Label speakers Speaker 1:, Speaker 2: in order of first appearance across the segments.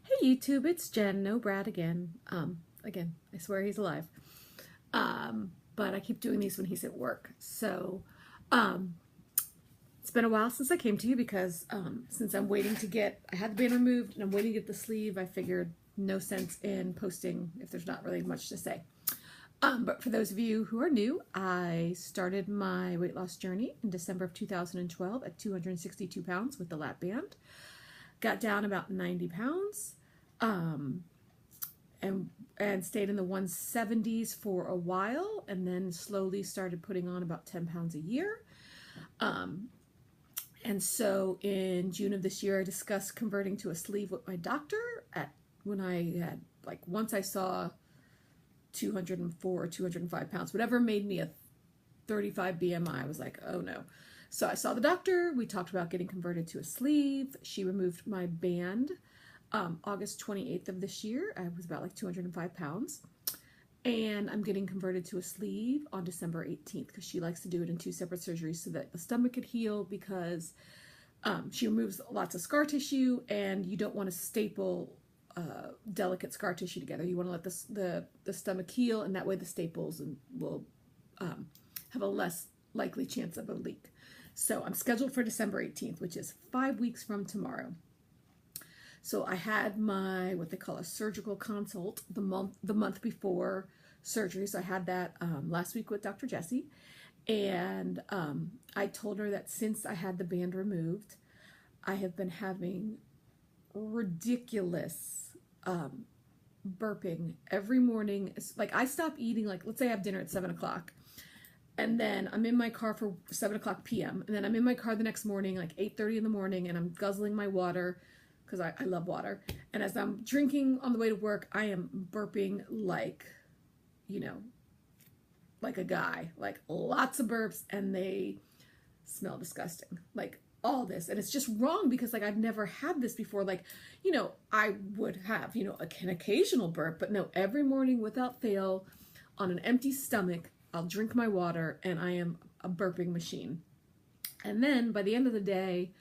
Speaker 1: Hey YouTube, it's Jen. No Brad again. Again, I swear he's alive. But I keep doing these when he's at work. So, it's been a while since I came to you because since I'm waiting to get, I had the band removed and I'm waiting to get the sleeve. I figured no sense in posting if there's not really much to say. But for those of you who are new, I started my weight loss journey in December of 2012 at 262 pounds with the lap band. Got down about 90 pounds. And stayed in the 170s for a while, and then slowly started putting on about 10 pounds a year. And so in June of this year, I discussed converting to a sleeve with my doctor when I had, like, once I saw 204 or 205 pounds, whatever made me a 35 BMI, I was like, oh no. So I saw the doctor, we talked about getting converted to a sleeve. She removed my band. August 28th of this year. I was about like 205 pounds. And I'm getting converted to a sleeve on December 18th because she likes to do it in 2 separate surgeries so that the stomach could heal, because she removes lots of scar tissue and you don't want to staple delicate scar tissue together. You want to let the stomach heal, and that way the staples will have a less likely chance of a leak. So I'm scheduled for December 18th, which is 5 weeks from tomorrow. So I had my, what they call a surgical consult the month before surgery. So I had that last week with Dr. Jessie. And I told her that since I had the band removed, I have been having ridiculous burping every morning. It's like I stop eating, like let's say I have dinner at 7 o'clock. And then I'm in my car for 7 o'clock p.m. And then I'm in my car the next morning, like 8:30 in the morning, and I'm guzzling my water, because I love water. And as I'm drinking on the way to work, I am burping like, like a guy, like lots of burps, and they smell disgusting, like all this. And it's just wrong because like I've never had this before. Like, I would have, an occasional burp, but no, every morning without fail on an empty stomach, I'll drink my water and I am a burping machine. And then by the end of the day,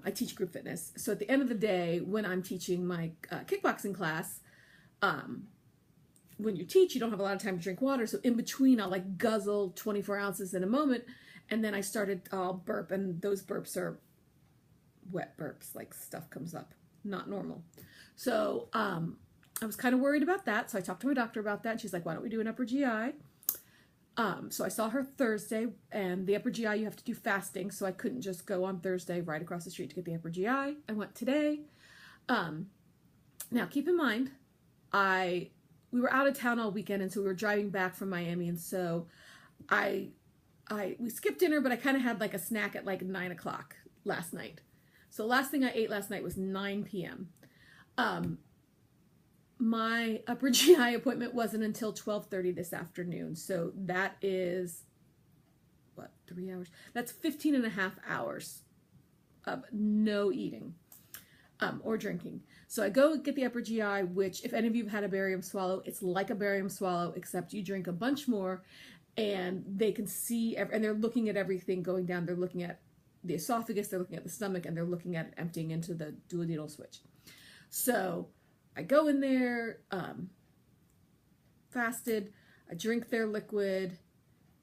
Speaker 1: I teach group fitness. So at the end of the day, when I'm teaching my kickboxing class, when you teach, you don't have a lot of time to drink water. So in between, I'll like guzzle 24 ounces in a moment. And then I'll burp, and those burps are wet burps, like stuff comes up, not normal. So I was kind of worried about that. So I talked to my doctor about that. And she's like, why don't we do an upper GI? So I saw her Thursday, and the upper GI, you have to do fasting. So I couldn't just go on Thursday right across the street to get the upper GI. I went today. Now keep in mind, we were out of town all weekend, and so we were driving back from Miami. And so we skipped dinner, but I kind of had like a snack at like 9 o'clock last night. So last thing I ate last night was 9 p.m. My upper GI appointment wasn't until 12:30 this afternoon. So that is, 3 hours? That's 15 and a half hours of no eating or drinking. So I go get the upper GI, which if any of you have had a barium swallow, it's like a barium swallow, except you drink a bunch more, and they can see, and they're looking at everything going down. They're looking at the esophagus, they're looking at the stomach, and they're looking at it emptying into the duodenal switch. So I go in there, fasted, I drink their liquid,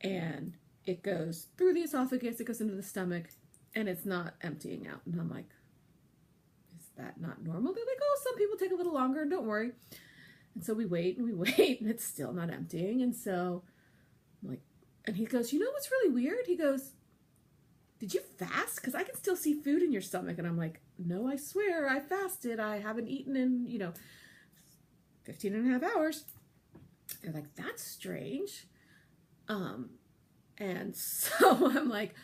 Speaker 1: and it goes through the esophagus, it goes into the stomach, and it's not emptying out. And I'm like, is that not normal? They're like, oh, some people take a little longer, don't worry. And so we wait, and it's still not emptying. And so I'm like, and he goes, what's really weird? He goes, did you fast? Because I can still see food in your stomach. And I'm like, no, I swear I fasted. I haven't eaten in, 15 and a half hours. They're like, that's strange. And so I'm like,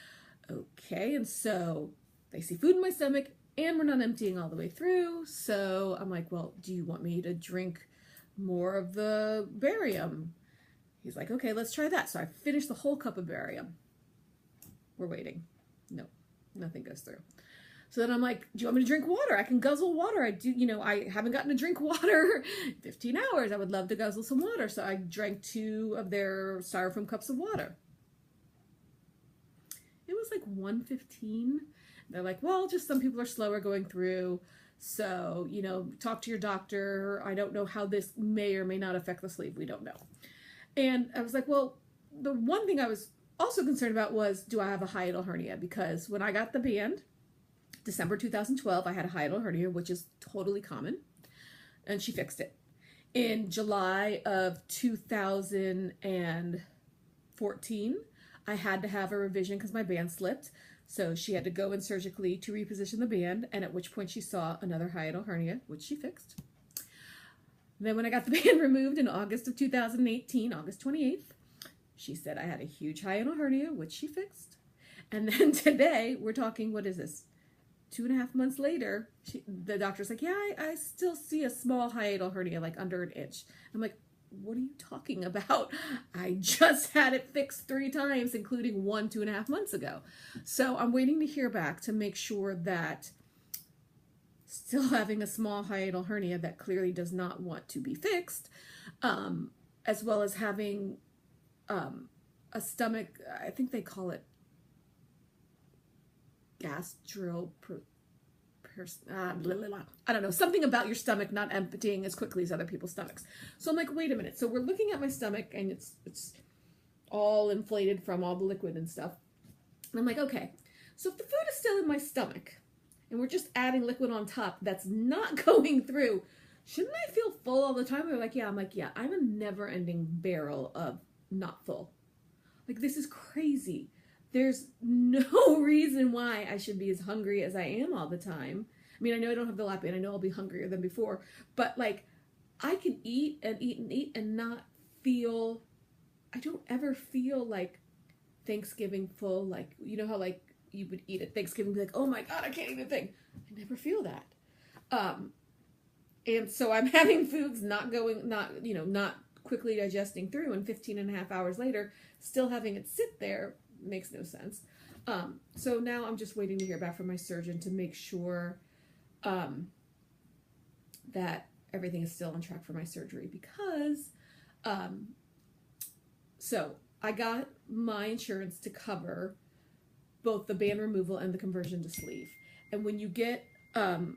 Speaker 1: okay. And so they see food in my stomach, and we're not emptying all the way through. So I'm like, well, do you want me to drink more of the barium? He's like, okay, let's try that. So I finished the whole cup of barium. We're waiting. No, nothing goes through. So then I'm like, do you want me to drink water? I can guzzle water. I do, I haven't gotten to drink water in 15 hours. I would love to guzzle some water. So I drank 2 of their styrofoam cups of water. It was like 1:15. They're like, well, just some people are slower going through. So, talk to your doctor. I don't know how this may or may not affect the sleeve. We don't know. And I was like, well, the one thing I was also concerned about was, do I have a hiatal hernia? Because when I got the band, December 2012, I had a hiatal hernia, which is totally common, and she fixed it. In July of 2014, I had to have a revision because my band slipped. So she had to go in surgically to reposition the band, and at which point she saw another hiatal hernia, which she fixed. Then when I got the band removed in August of 2018, August 28th, she said I had a huge hiatal hernia, which she fixed. And then today, we're talking, what is this? 2.5 months later, the doctor's like, yeah, I still see a small hiatal hernia, like under an inch. I'm like, what are you talking about? I just had it fixed 3 times, including one 2.5 months ago. So I'm waiting to hear back to make sure that still having a small hiatal hernia that clearly does not want to be fixed, as well as having a stomach, I think they call it I don't know, something about your stomach not emptying as quickly as other people's stomachs. So I'm like, wait a minute. So we're looking at my stomach, and it's all inflated from all the liquid and stuff. And I'm like, okay, so if the food is still in my stomach, and we're just adding liquid on top that's not going through, shouldn't I feel full all the time? They're like, yeah. I'm like, yeah, I'm a never-ending barrel of not full. Like, this is crazy. There's no reason why I should be as hungry as I am all the time. I mean, I know I don't have the lap band. I know I'll be hungrier than before. But, like, I can eat and eat and eat and not feel... I don't ever feel, like, Thanksgiving full. Like, you know how, like, you would eat at Thanksgiving and be like, oh my God, I can't eat a thing. I never feel that. And so I'm having foods not quickly digesting through, and 15.5 hours later, still having it sit there makes no sense. So now I'm just waiting to hear back from my surgeon to make sure that everything is still on track for my surgery, because so I got my insurance to cover both the band removal and the conversion to sleeve. And when you get an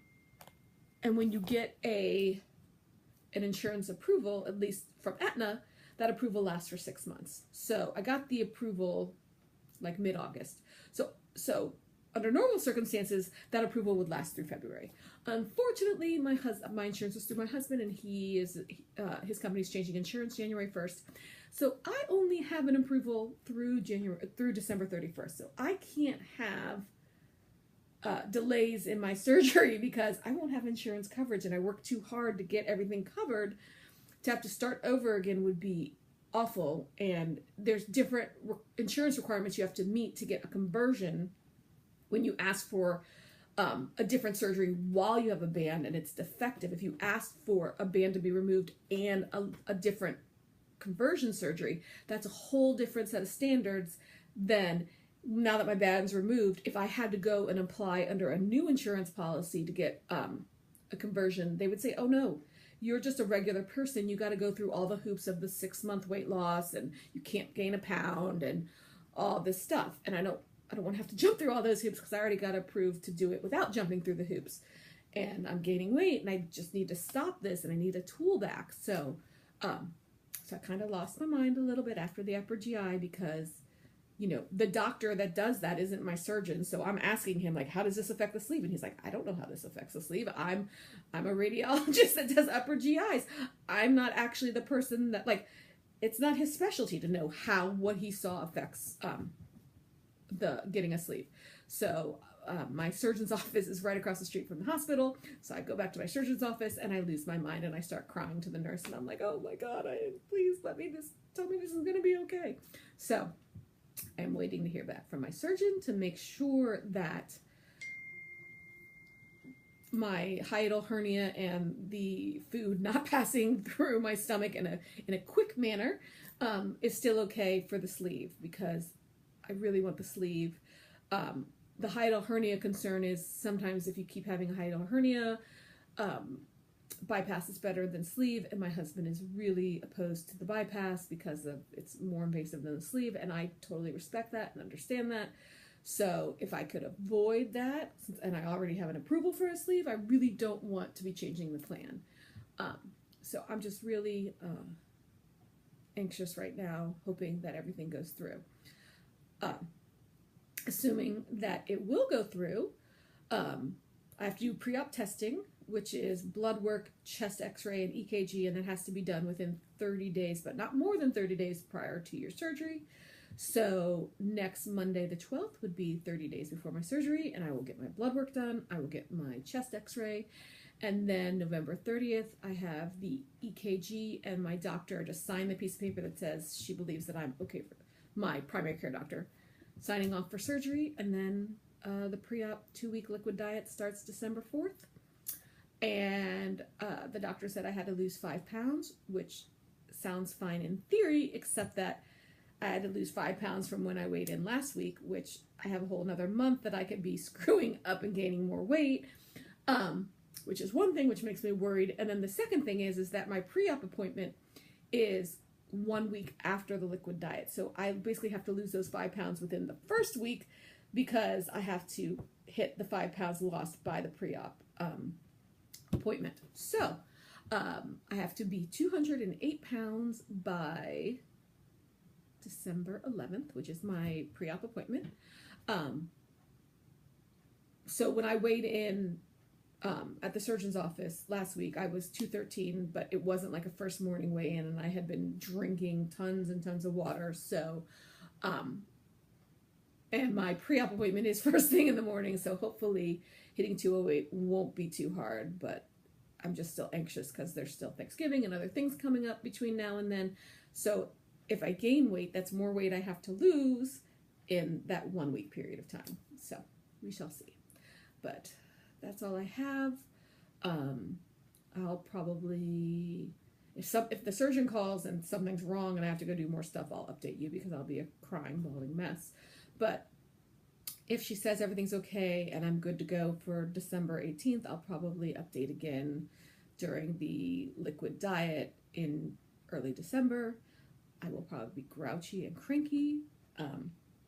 Speaker 1: insurance approval, at least from Aetna, that approval lasts for 6 months. So I got the approval like mid-August. So under normal circumstances, that approval would last through February. Unfortunately, my insurance was through my husband, and his company's changing insurance January 1st. So I only have an approval through December 31st. So I can't have delays in my surgery because I won't have insurance coverage, and I worked too hard to get everything covered. To have to start over again would be awful, and there's different insurance requirements you have to meet to get a conversion when you ask for a different surgery while you have a band and it's defective. If you ask for a band to be removed and a different conversion surgery, that's a whole different set of standards than now that my band's removed. If I had to go and apply under a new insurance policy to get a conversion, they would say, oh no, you're just a regular person. You got to go through all the hoops of the 6-month weight loss, and you can't gain a pound and all this stuff. And I don't want to have to jump through all those hoops because I already got approved to do it without jumping through the hoops. And I'm gaining weight, and I just need to stop this, and I need a tool back. So I kind of lost my mind a little bit after the upper GI because, the doctor that does that isn't my surgeon. So I'm asking him, like, how does this affect the sleeve? And he's like, I don't know how this affects the sleeve. I'm a radiologist that does upper GIs. I'm not actually the person that, like, it's not his specialty to know what he saw affects the getting a sleeve. So my surgeon's office is right across the street from the hospital. So I go back to my surgeon's office and I lose my mind and I start crying to the nurse, and I'm like, oh my God, please tell me this is going to be okay. So I'm waiting to hear back from my surgeon to make sure that my hiatal hernia and the food not passing through my stomach in a quick manner is still okay for the sleeve, because I really want the sleeve. The hiatal hernia concern is sometimes if you keep having a hiatal hernia, bypass is better than sleeve, and my husband is really opposed to the bypass because it's more invasive than the sleeve, and I totally respect that and understand that. So if I could avoid that, and I already have an approval for a sleeve, I really don't want to be changing the plan. Um, so I'm just really anxious right now, hoping that everything goes through. Assuming that it will go through, I have to do pre-op testing, which is blood work, chest x-ray, and EKG, and that has to be done within 30 days, but not more than 30 days prior to your surgery. So next Monday the 12th would be 30 days before my surgery, and I will get my blood work done. I will get my chest x-ray, and then November 30th, I have the EKG, and my doctor just signed the piece of paper that says she believes that I'm okay for my primary care doctor signing off for surgery, and then the pre-op 2-week liquid diet starts December 4th. And the doctor said I had to lose 5 pounds, which sounds fine in theory, except that I had to lose 5 pounds from when I weighed in last week, which I have a whole another month that I could be screwing up and gaining more weight, which is one thing which makes me worried. And then the second thing is that my pre-op appointment is 1 week after the liquid diet. So I basically have to lose those 5 pounds within the first week because I have to hit the 5 pounds lost by the pre-op appointment. So I have to be 208 pounds by December 11th, which is my pre-op appointment. So when I weighed in at the surgeon's office last week, I was 213, but it wasn't like a first morning weigh-in, and I had been drinking tons and tons of water. So, and my pre-op appointment is first thing in the morning, so hopefully hitting 208 won't be too hard, but I'm just still anxious because there's still Thanksgiving and other things coming up between now and then. So if I gain weight, that's more weight I have to lose in that 1 week period of time. So we shall see. But that's all I have. I'll probably, if the surgeon calls and something's wrong and I have to go do more stuff, I'll update you because I'll be a crying, bawling mess. But if she says everything's okay and I'm good to go for December 18th, I'll probably update again during the liquid diet in early December. I will probably be grouchy and cranky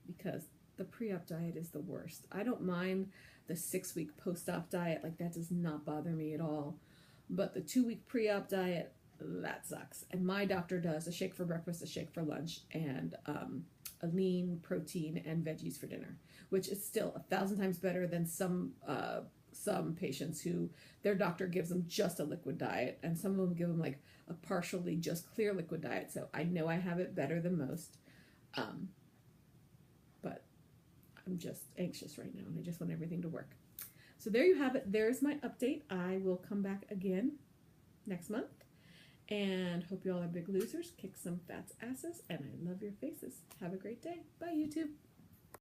Speaker 1: because the pre-op diet is the worst. I don't mind the 6-week post-op diet, like that does not bother me at all. But the 2-week pre-op diet, that sucks. And my doctor does a shake for breakfast, a shake for lunch, and a lean protein and veggies for dinner, which is still 1,000 times better than some patients who their doctor gives them just a liquid diet, and some of them give them like a partially just clear liquid diet. So I know I have it better than most, but I'm just anxious right now, and I just want everything to work. So there you have it. There's my update. I will come back again next month, and hope you all are big losers, kick some fat's asses, and I love your faces. Have a great day. Bye, YouTube.